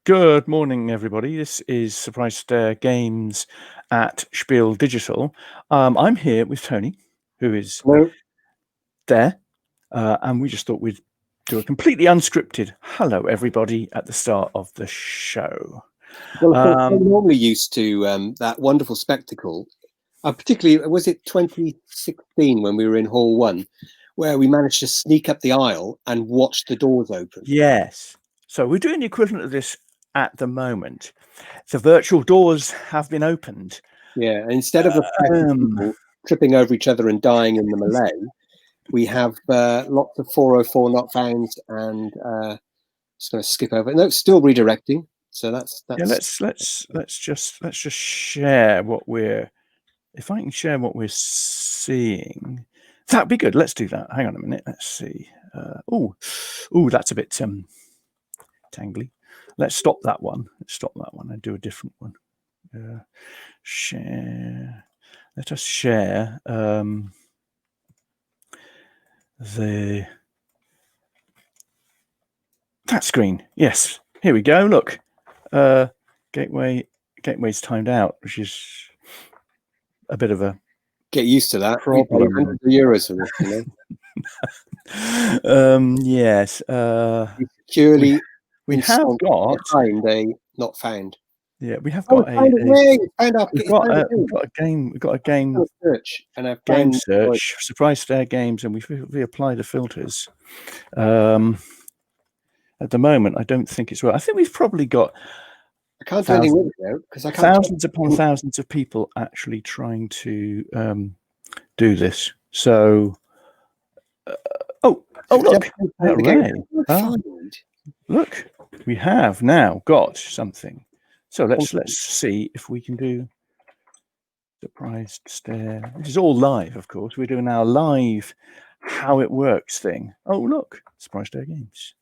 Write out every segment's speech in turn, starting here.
Good morning, everybody. This is Surprise Games at Spiel.digital. I'm here with Tony, who is Hello. there, and we just thought we'd do a completely unscripted hello, everybody, at the start of the show. Well, of course, I'm normally used to that wonderful spectacle. Particularly, was it 2016 when we were in Hall 1, where we managed to sneak up the aisle and watch the doors open? Yes. So we're doing the equivalent of this at the moment. The virtual doors have been opened. Yeah, and instead of people tripping over each other and dying in the melee, we have lots of 404 not found, and just going to skip over. No, it's still redirecting. So that's yeah. Let's just share what we're. If I can share what we're seeing, that'd be good. Let's do that. Hang on a minute. Let's see. Oh, that's a bit tangly. Let's stop that one. And do a different one. Share. Let us share that screen. Yes. Here we go. Look. Gateway's timed out, which is a bit of a get used to that. Problem. Hundreds of euros for this, you know. Yes. Securely, we have got not found. Yeah, we have got we've got a game. We've got a game search and a game search. Surprise Fair Games, and we apply the filters. At the moment, I don't think it's right. I think we've probably got. I can't do anything with it though, because I can't. Thousands upon thousands of people actually trying to do this. So, look! Look, we have now got something. So let's see if we can do surprise stare. This is all live, of course. We're doing our live how it works thing. Oh, look, surprise stare games.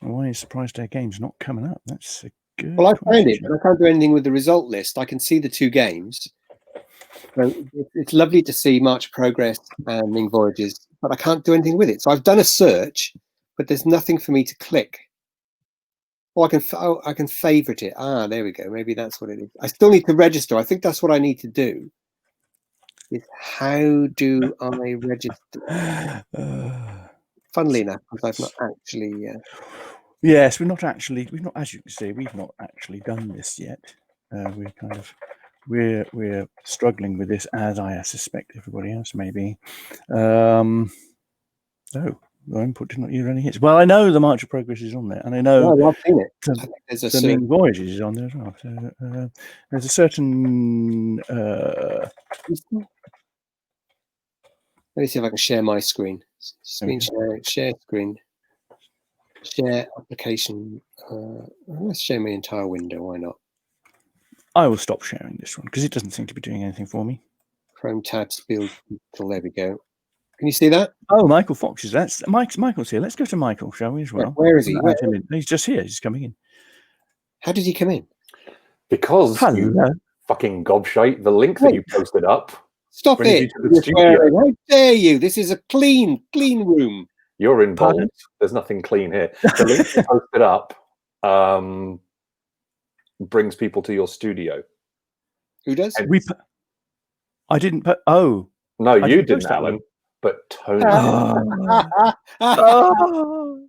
Why is surprise stare games not coming up? That's a good. Well, I found it, but I can't do anything with the result list. I can see the two games. So it's lovely to see March Progress and Ning Voyages, but I can't do anything with it. So I've done a search, but there's nothing for me to click. Oh, I can favorite it. Ah, there we go. Maybe that's what it is. I still need to register. I think that's what I need to do. Is how do I register? Funnily enough, because I've not actually. Yes, we've not, as you can see, we've not actually done this yet. We're struggling with this, as I suspect everybody else may be. Our input did not use any hits. Well, I know the March of Progress is on there, and I know I've seen it. The Ning Voyages is on there as well. So, there's a certain. Let me see if I can share my screen. Share screen. Share application. Let's share my entire window. Why not? I will stop sharing this one because it doesn't seem to be doing anything for me. Chrome tab Spiel.digital. There we go. Can you see that? Oh, Michael Fox is that? Michael's here. Let's go to Michael, shall we, as well? Where is he? He's just here. He's coming in. How did he come in? Because you fucking gobshite, the link that you posted up. Stop it! How dare you? This is a clean room. You're involved. There's nothing clean here. The link you posted up brings people to your studio. Who does? I didn't put. Oh no, you didn't, Alan. But Tony.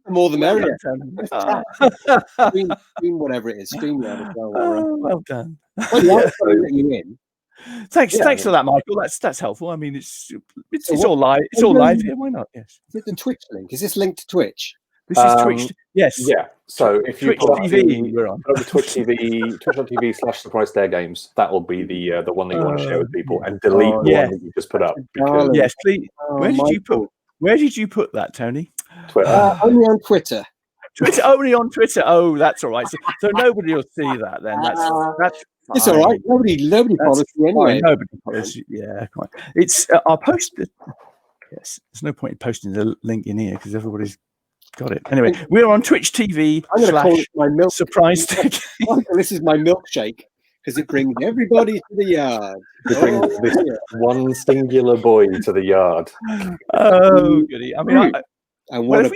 More the merrier. Stream whatever it is. Stream as well. Well done. Well, you in. Thanks for that, Michael. That's helpful. I mean, it's all live. It's all live here. Why not? Yes. Is it the Twitch link? Is this linked to Twitch? This is Twitch. Yes. Yeah. So if you Twitch TV, we're on Twitch TV, Twitch.tv/Surprise Stare Games, that will be the one that you want to share with people, and delete the one that you just put up. Yes, please. Where did you put that, Tony? Twitter. Only on Twitter. Only on Twitter. Oh, that's all right. So nobody will see that then. That's fine. It's all right. Nobody follows you anyway. Nobody follows you. Yeah, quite. It's I'll post it. Yes, there's no point in posting the link in here because everybody's got it. Anyway, we're on Twitch TV. I'm going to call it my milk. Surprise. This is my milkshake because it brings everybody to the yard. It brings this one singular boy to the yard. Oh, goody. I mean, and what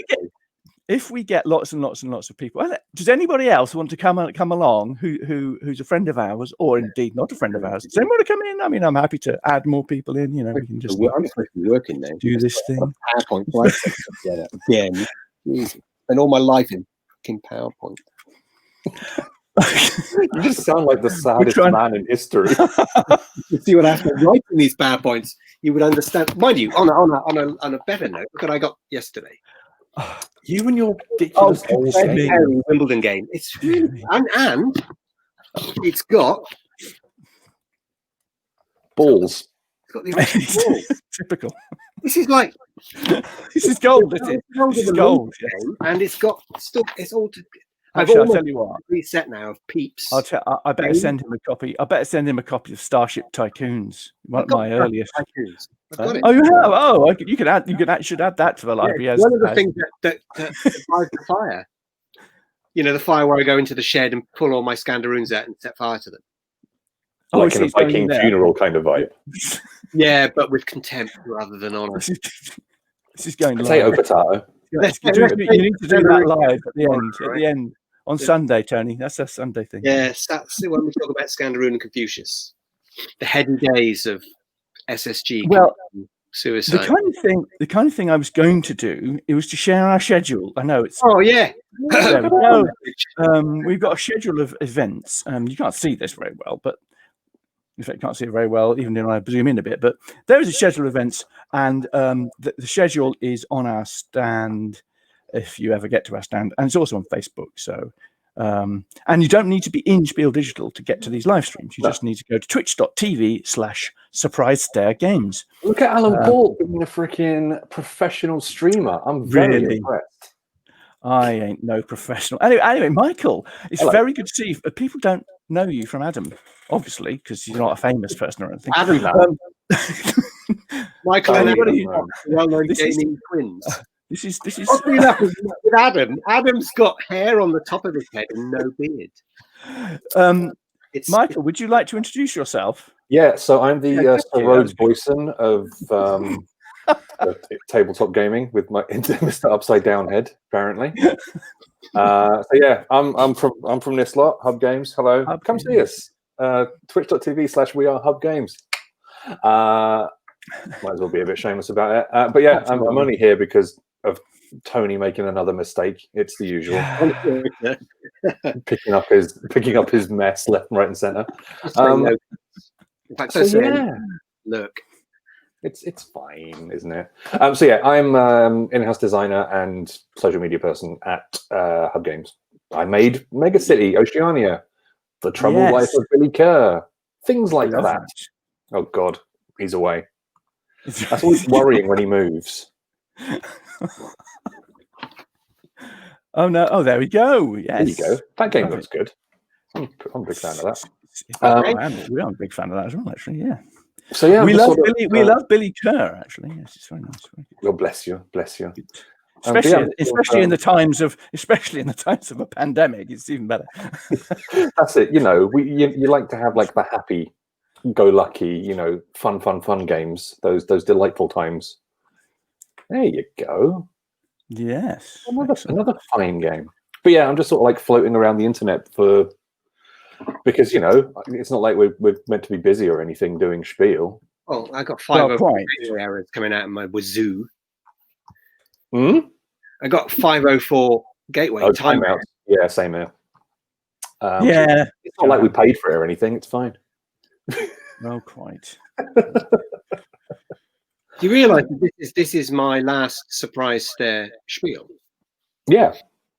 if we get lots and lots and lots of people, does anybody else want to come along who's a friend of ours, or indeed not a friend of ours? Does anyone want to come in? I mean, I'm happy to add more people in. You know, we can just I'm supposed to be working now. do this thing. PowerPoint slide again. Jesus. And all my life in fucking PowerPoint. You just sound like the saddest man in history. You see what I have to write in these PowerPoints, you would understand. Mind you, on a better note, look what I got yesterday. You and your ridiculous Wimbledon game. It's really, and it's got balls. It's got the original ball. Typical. This is like this is gold. This is gold. Game, and it's got still. It's all. Actually, I'll tell you what. Reset now of Peeps. I better send him a copy. I better send him a copy of Starship Tycoons. One of my earliest. Tycoons. I've got it. Oh, you have? Oh, you could add. You should add that to the library. One of the things that survives the fire. You know, the fire where I go into the shed and pull all my Scandaroons out and set fire to them. Oh, like in a Viking funeral kind of vibe. Yeah, but with contempt rather than honour. This is going potato, live. Potato. You need to do that live at the end. At the end on Sunday, Tony. That's a Sunday thing. Yes, that's when we talk about Scandaroon and Confucius, the heady days of SSG. Well, suicide. The kind of thing I was going to do, it was to share our schedule. I know it's. Oh yeah. There we go. We've got a schedule of events. You can't see this very well, but in fact, you can't see it very well, even when I zoom in a bit. But there is a schedule of events, and the schedule is on our stand if you ever get to our stand, and it's also on Facebook. So, and you don't need to be in Spiel.digital to get to these live streams. You just need to go to twitch.tv/surprise-stare-games. Look at Alan Paull being a freaking professional streamer. I'm very impressed. I ain't no professional. Anyway, Michael, it's very good to see you. People don't know you from Adam, obviously, because you're not a famous person or anything. Adam, Michael and everybody well-known gaming twins. This is. Oddly enough, with Adam, Adam's got hair on the top of his head and no beard. Michael, would you like to introduce yourself? Yeah, so I'm the Sir Rhodes Boyson of tabletop gaming with my Mr. Upside Down head, apparently. So yeah, I'm from this lot, Hub Games. Hello, come see us. Twitch.tv/wearehubgames. Might as well be a bit shameless about it, but yeah, I'm only here because of Tony making another mistake. It's the usual. picking up his mess left, right, and center. In fact, look. It's fine, isn't it? So yeah, I'm in-house designer and social media person at Hub Games. I made Mega City, Oceania, The Troubled Life of Billy Kerr, things like that. Oh God, he's away. That's always worrying when he moves. Oh no! Oh, there we go. Yes, there you go. That game looks good. I'm a big fan of that. We are a big fan of that as well, actually. Yeah. So yeah, we love Billy Kerr. Actually, yes, it's very nice. Well, bless you. Especially in the times of a pandemic, it's even better. That's it. You know, you like to have like the happy-go-lucky, fun games. Those delightful times. There you go. Yes, another fine game. But yeah, I'm just sort of like floating around the internet because it's not like we're meant to be busy or anything doing Spiel. Oh, I got 504 errors coming out of my wazoo. I got 504 gateway timeout. Yeah, same here. Yeah, it's not like we paid for it or anything. It's fine. No, quite. Do you realise this is my last surprise stare Spiel? Yeah.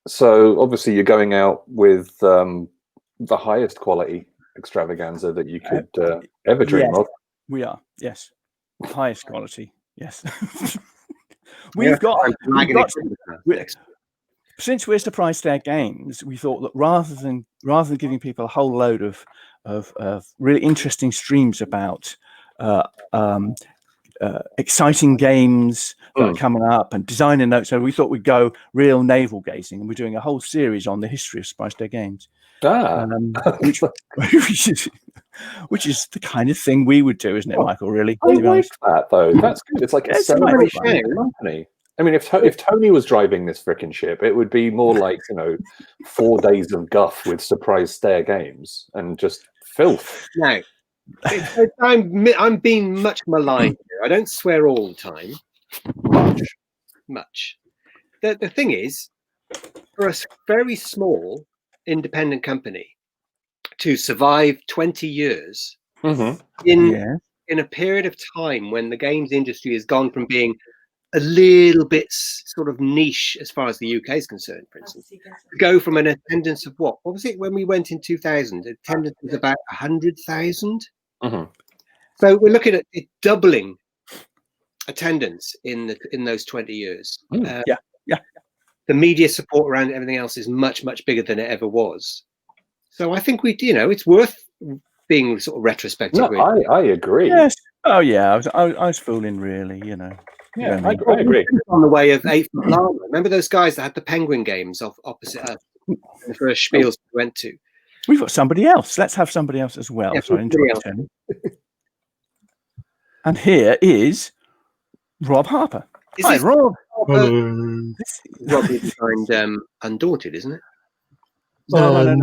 So obviously you're going out with the highest quality extravaganza that you could ever dream of. We are, yes, highest quality, yes. Since we're Surprise Stare Games, we thought that rather than giving people a whole load of really interesting streams about exciting games that are coming up and designing notes, so we thought we'd go real navel gazing, and we're doing a whole series on the history of Surprise Stare Games. Which is the kind of thing we would do, isn't it, Michael? Really, I like that though. That's good. It's like a celebration company. I mean, if Tony was driving this frickin' ship, it would be more like 4 days of guff with surprise stare games and just filth. Now, I'm being much maligned here. I don't swear all the time. Much. The thing is, for a very small independent company to survive 20 years in a period of time when the games industry has gone from being a little bit sort of niche as far as the UK is concerned, for instance, to go from an attendance of what was it when we went in 2000? Attendance was about 100,000. So we're looking at it doubling attendance in those 20 years. The media support around everything else is much, much bigger than it ever was. So I think it's worth being sort of retrospective. No, I agree. Yes. Oh yeah, I was fooling, really. Yeah, I agree. On the way of 8 Foot Lava. Remember those guys that had the Penguin games opposite us? The first Spiels we went to. We've got somebody else. Let's have somebody else as well. Yeah, Sorry, and here is Rob Harper. Hi, Rob. Rob designed Undaunted, isn't it? No,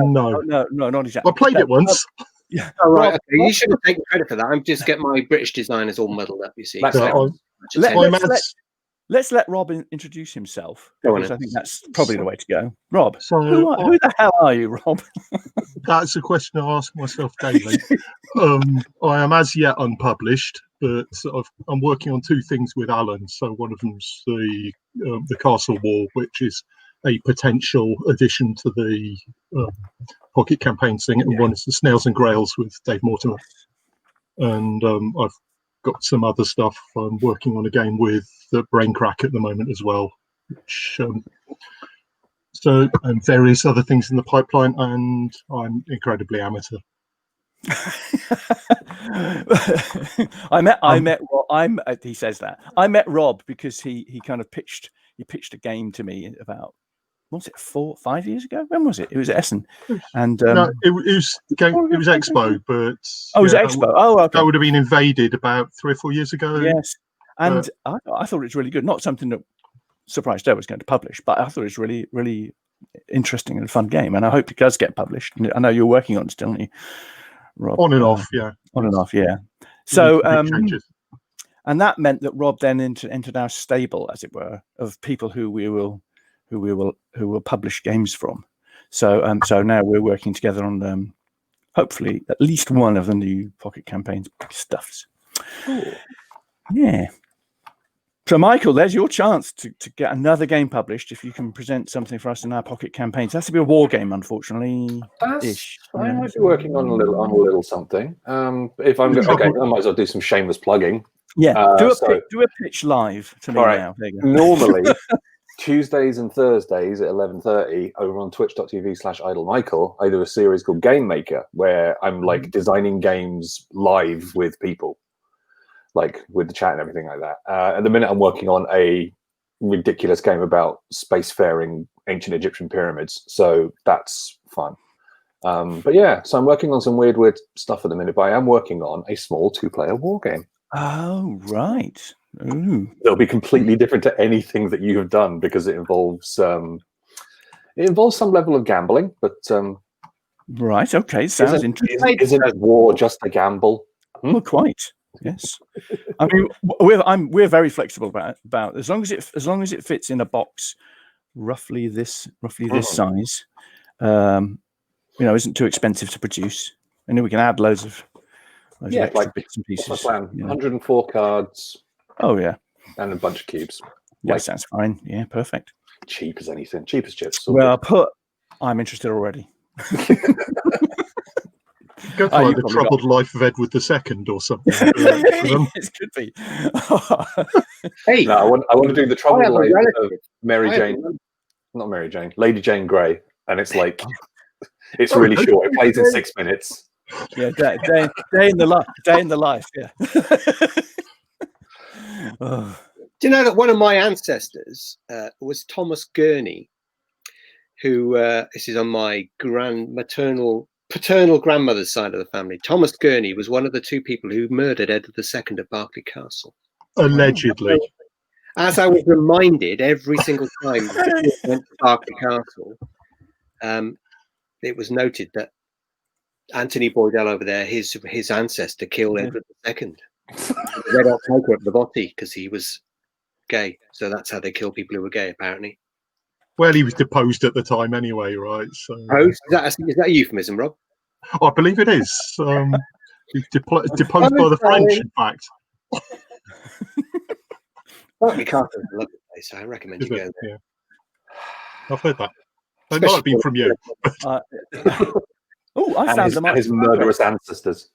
not exactly. I played it once. Yeah. Oh, right. Okay. You should have taken credit for that. I'm just getting my British designers all muddled up, you see. Let's let Rob introduce himself, because I think that's probably the way to go. Rob, So who the hell are you, Rob? that's a question I ask myself daily. I am as yet unpublished, but I'm working on 2 things with Alan. So one of them's the Castle War, which is a potential addition to the Pocket Campaign thing, and one is the Snails and Grails with Dave Mortimer. And I've got some other stuff. I'm working on a game with Braincrack at the moment as well, which and various other things in the pipeline, and I'm incredibly amateur. He says that I met Rob because he kind of pitched a game to me about, was it 4 or 5 years ago? When was it? It was at Essen, and no, it was Expo, but it was Expo. Okay. That would have been invaded about 3 or 4 years ago. Yes, and I thought it was really good. Not something that Surprise Dare was going to publish, but I thought it was really, really interesting and a fun game, and I hope it does get published. I know you're working on it still, aren't you, Rob? On and off, yeah. On and off, yeah. So, and that meant that Rob then entered our stable, as it were, of people who will publish games from. So so now we're working together on hopefully at least one of the new Pocket Campaign's stuffs. Cool. Yeah. So Michael, there's your chance to get another game published if you can present something for us in our Pocket Campaigns. It has to be a war game, unfortunately. I might be working on a little something. If I'm okay, I might as well do some shameless plugging. Yeah, do a pitch live to me now. There you go. Normally, Tuesdays and Thursdays at 11:30 over on twitch.tv/idlemichael, I do a series called Game Maker, where I'm like designing games live with people, like with the chat and everything like that. At the minute, I'm working on a ridiculous game about spacefaring ancient Egyptian pyramids, so that's fun. But yeah, so I'm working on some weird stuff at the minute, but I am working on a small 2-player war game. Oh, right. Ooh. It'll be completely different to anything that you have done because it involves some level of gambling. But right, okay, sounds interesting. Isn't war just a gamble? Well, quite. Yes. I mean, we're very flexible about as long as it fits in a box, roughly this size. Isn't too expensive to produce, and then we can add loads of extra bits and pieces. What's my plan? 104 cards. Oh yeah, and a bunch of cubes. Yeah, sounds fine. Yeah, perfect. Cheap as anything. Cheap as chips. Well, I'm interested already. Go for like the Troubled Life of Edward II or something. It could be. Hey, no, I want to do the Troubled Life of Mary Jane. Not Mary Jane. Lady Jane Grey, and it's like it's really short. It plays in 6 minutes. Yeah, day in the life. Yeah. Do you know that one of my ancestors was Thomas Gurney, who this is on my paternal grandmother's side of the family. Thomas Gurney was one of the 2 people who murdered Edward II at Berkeley Castle. Allegedly. As I was reminded every single time we went to Berkeley Castle, it was noted that Anthony Boydell over there, his ancestor killed Edward II. Red hot poker up the body because he was gay. So that's how they kill people who were gay, apparently. Well, he was deposed at the time anyway, right? So Is that a euphemism, Rob? I believe it is. He's deposed by the French, in fact. Berkeley Castle is a lovely place. I recommend you go there. Yeah. I've heard that. It might have been from you. I found his murderous ancestors.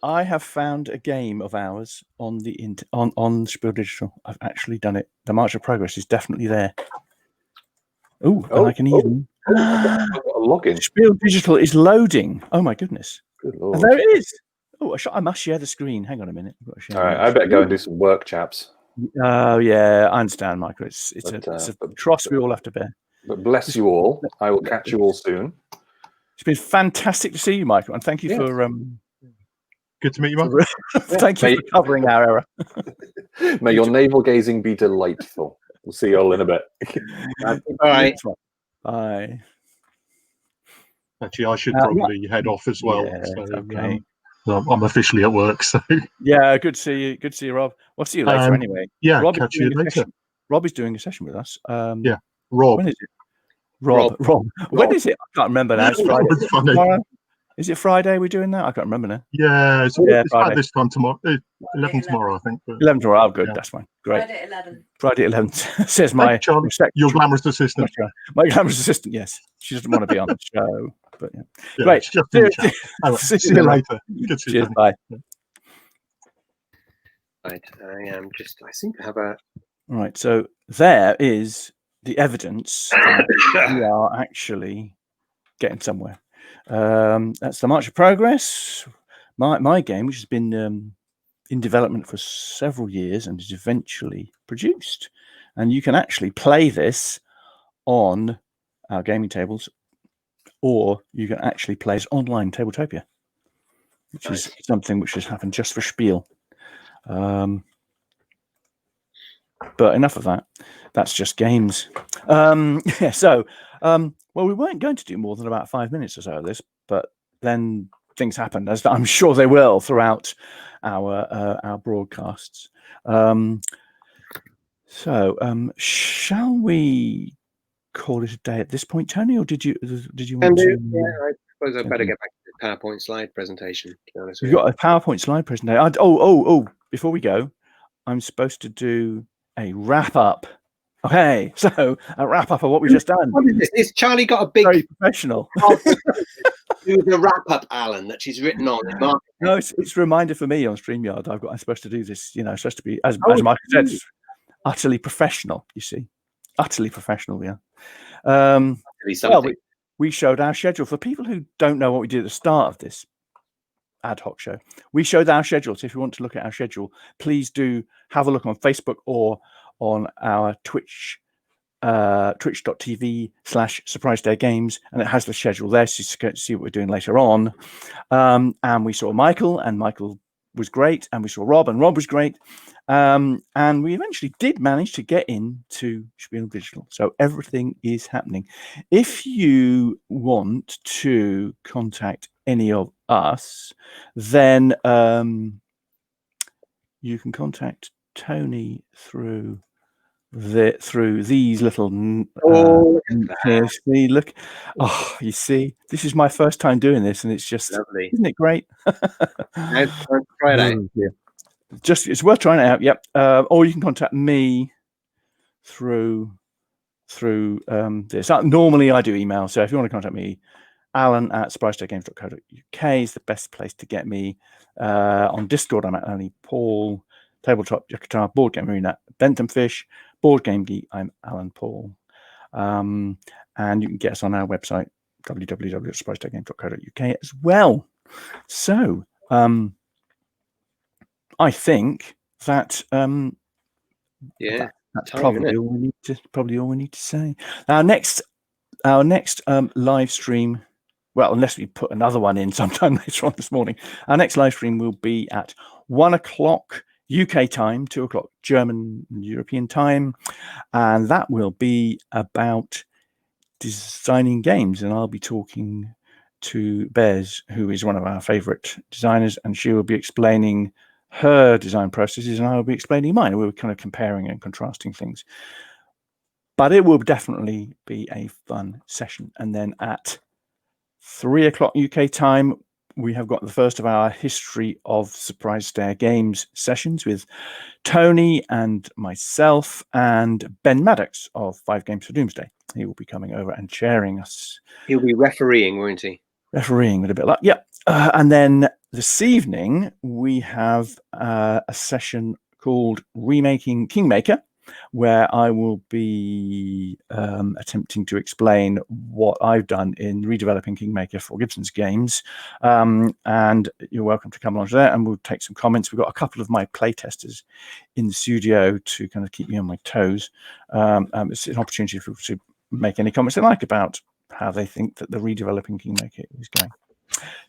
I have found a game of ours on the on Spiel.digital. I've actually done it. The March of Progress is definitely there. And I can even I've got a login. Spiel.digital is loading. Oh my goodness! Good Lord. And there it is. Oh, I must share the screen. Hang on a minute. All right, I better go and do some work, chaps. Oh yeah, I understand, Michael. It's a trust we all have to bear. But bless you all. I will catch you all soon. It's been fantastic to see you, Michael, and thank you for good to meet you, Michael. Thank you for covering our error. May your navel gazing be delightful. We'll see you all in a bit. All right. Bye. Actually, I should probably head off as well. Yeah, so, okay. I'm officially at work, so yeah, good to see you. Good to see you, Rob. We'll see you later anyway. Yeah, Rob catch you later. Rob is doing a session with us. Rob. When is it? Rob. When is it? I can't remember now. It's Friday. Funny. Is it Friday we're doing that? I can't remember now. Yeah, it's about this time tomorrow. 11 tomorrow, I think. 11 tomorrow. Oh, good. Yeah. That's fine. Great. Friday at 11. Says my Charlie, your glamorous assistant. My glamorous assistant. Yes, she doesn't want to be on the show, but yeah, great. See you later. Good to see you. Bye. Right. I seem to have a. Right. So there is the evidence that we are actually getting somewhere. That's the March of Progress. My game, which has been in development for several years and is eventually produced, and you can actually play this on our gaming tables, or you can actually play it online Tabletopia, which is something which has happened just for Spiel. But enough of that. That's just games. Well, we weren't going to do more than about 5 minutes or so of this, but then things happened, as I'm sure they will throughout our broadcasts. Shall we call it a day at this point, Tony, or did you want to? Yeah, I suppose I better get back to the PowerPoint slide presentation. To be honest with You've got a PowerPoint slide presentation. Before we go, I'm supposed to do a wrap up. Okay, so a wrap up of what we've just done. What is this? Is Charlie got a big very professional? Do the wrap up, Alan, that she's written on. No, it's a reminder for me on StreamYard. I'm supposed to do this. It's supposed to be as Michael said, utterly professional. You see, utterly professional. Yeah. We showed our schedule for people who don't know what we did at the start of this ad hoc show. We showed our schedule. So if you want to look at our schedule, please do have a look on Facebook or on our Twitch, twitch.tv/Surprise Day Games, and it has the schedule there, so you can see what we're doing later on. And we saw Michael, and Michael was great, and we saw Rob, and Rob was great. And we eventually did manage to get into Spiel.digital. So everything is happening. If you want to contact any of us, then you can contact Tony through these little you see, this is my first time doing this, and it's just lovely. Isn't it great? Try it out. It's worth trying it out. Yep. Or you can contact me through this. Normally I do email, so if you want to contact me, alan@surprisedaygames.co.uk is the best place to get me. On Discord, I'm at Alan Paull. Tabletop Yucatan, Board Game Arena, Bentham Fish, Board Game Geek, I'm Alan Paull. And you can get us on our website, www.surprisedaygames.co.uk as well. So, I think that that's probably all we need to say. Our next live stream, well, unless we put another one in sometime later on this morning, our next live stream will be at 1 o'clock UK time, 2 o'clock German and European time, and that will be about designing games. And I'll be talking to Bez, who is one of our favourite designers, and she will be explaining her design processes, and I will be explaining mine. We're kind of comparing and contrasting things. But it will definitely be a fun session. And then at 3 o'clock UK time, we have got the first of our History of Surprise Stare Games sessions with Tony and myself and Ben Maddox of 5 Games for Doomsday. He will be coming over and sharing us. He'll be refereeing, won't he? Refereeing with a bit of luck. Yeah. And then this evening, we have a session called Remaking Kingmaker, where I will be attempting to explain what I've done in redeveloping Kingmaker for Gibson's Games. And you're welcome to come along to that, and we'll take some comments. We've got a couple of my playtesters in the studio to kind of keep me on my toes. It's an opportunity for people to make any comments they like about how they think that the redeveloping Kingmaker is going.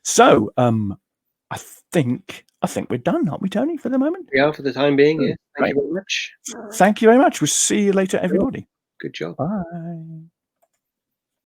So I think we're done, aren't we, Tony, for the moment? We are for the time being, yeah. Thank Great. you very much. Thank you very much. We'll see you later, everybody. Good job. Bye.